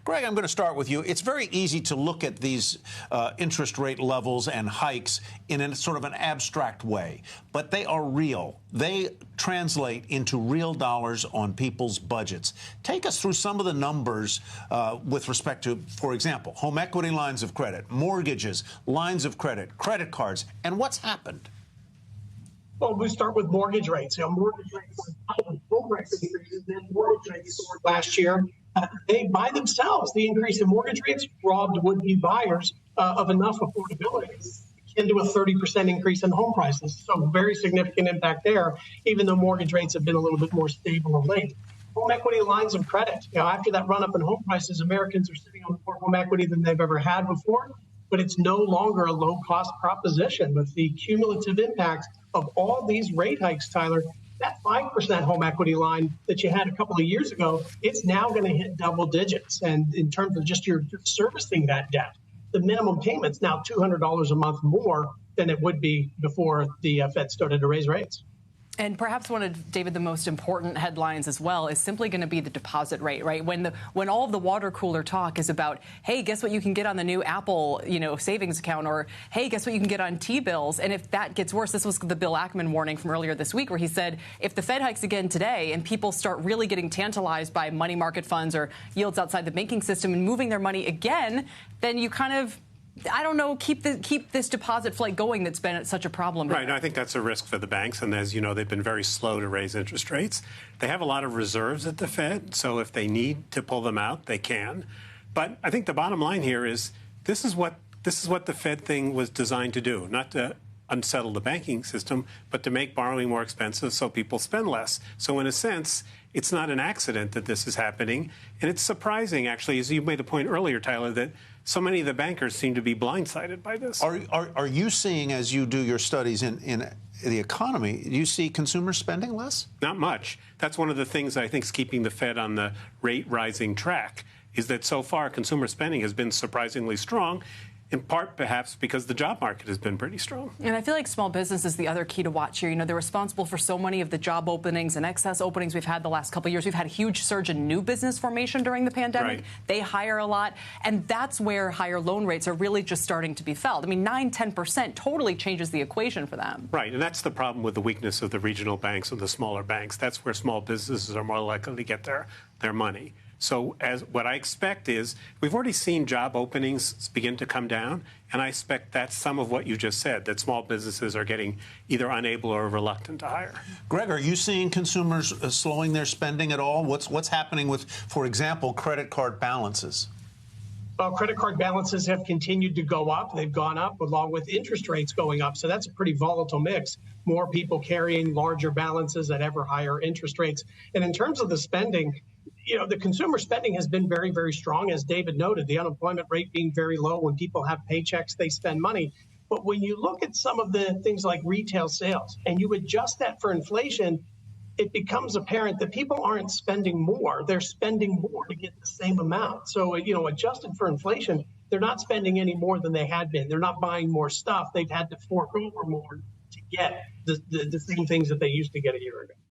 Greg, I'm going to start with you. It's very easy to look at these interest rate levels and hikes in a sort of an abstract way, but they are real. They translate into real dollars on people's budgets. Take us through some of the numbers with respect to, for example, home equity lines of credit, mortgages, lines of credit, credit cards, and what's happened. Well, we start with mortgage rates. Mortgage rates, home rates increases, then mortgage rates soared last year. They, by themselves, the increase in mortgage rates robbed would-be buyers of enough affordability, akin to a 30% increase in home prices. So very significant impact there, even though mortgage rates have been a little bit more stable of late. Home equity lines of credit. After that run-up in home prices, Americans are sitting on more home equity than they've ever had before, but it's no longer a low-cost proposition. With the cumulative impact of all these rate hikes, Tyler, that 5% home equity line that you had a couple of years ago, it's now going to hit double digits. And in terms of just your servicing that debt, the minimum payment's now $200 a month more than it would be before the Fed started to raise rates. And perhaps one of, David, the most important headlines as well is simply going to be the deposit rate, right? When all of the water cooler talk is about, hey, guess what you can get on the new Apple, savings account, or hey, guess what you can get on T-bills. And if that gets worse, this was the Bill Ackman warning from earlier this week, where he said if the Fed hikes again today and people start really getting tantalized by money market funds or yields outside the banking system and moving their money again, then you kind of, I don't know, keep this deposit flight going that's been such a problem. Right. I think that's a risk for the banks. And as you know, they've been very slow to raise interest rates. They have a lot of reserves at the Fed. So if they need to pull them out, they can. But I think the bottom line here is this is what the Fed thing was designed to do, not to unsettle the banking system, but to make borrowing more expensive so people spend less. So in a sense, it's not an accident that this is happening. And it's surprising, actually, as you made a point earlier, Tyler, that so many of the bankers seem to be blindsided by this. Are you seeing, as you do your studies in the economy, do you see consumers spending less? Not much. That's one of the things I think is keeping the Fed on the rate rising track, is that so far consumer spending has been surprisingly strong, in part, perhaps, because the job market has been pretty strong. And I feel like small business is the other key to watch here. They're responsible for so many of the job openings and excess openings we've had the last couple of years. We've had a huge surge in new business formation during the pandemic. Right. They hire a lot. And that's where higher loan rates are really just starting to be felt. 9-10% totally changes the equation for them. Right. And that's the problem with the weakness of the regional banks and the smaller banks. That's where small businesses are more likely to get their money. So as what I expect is we've already seen job openings begin to come down, and I expect that's some of what you just said, that small businesses are getting either unable or reluctant to hire. Greg, are you seeing consumers slowing their spending at all? What's happening with, for example, credit card balances? Well, credit card balances have continued to go up. They've gone up along with interest rates going up. So that's a pretty volatile mix. More people carrying larger balances at ever higher interest rates. And in terms of the spending, the consumer spending has been very, very strong. As David noted, the unemployment rate being very low. When people have paychecks, they spend money. But when you look at some of the things like retail sales and you adjust that for inflation, it becomes apparent that people aren't spending more. They're spending more to get the same amount. So, adjusted for inflation, they're not spending any more than they had been. They're not buying more stuff. They've had to fork over more to get the same things that they used to get a year ago.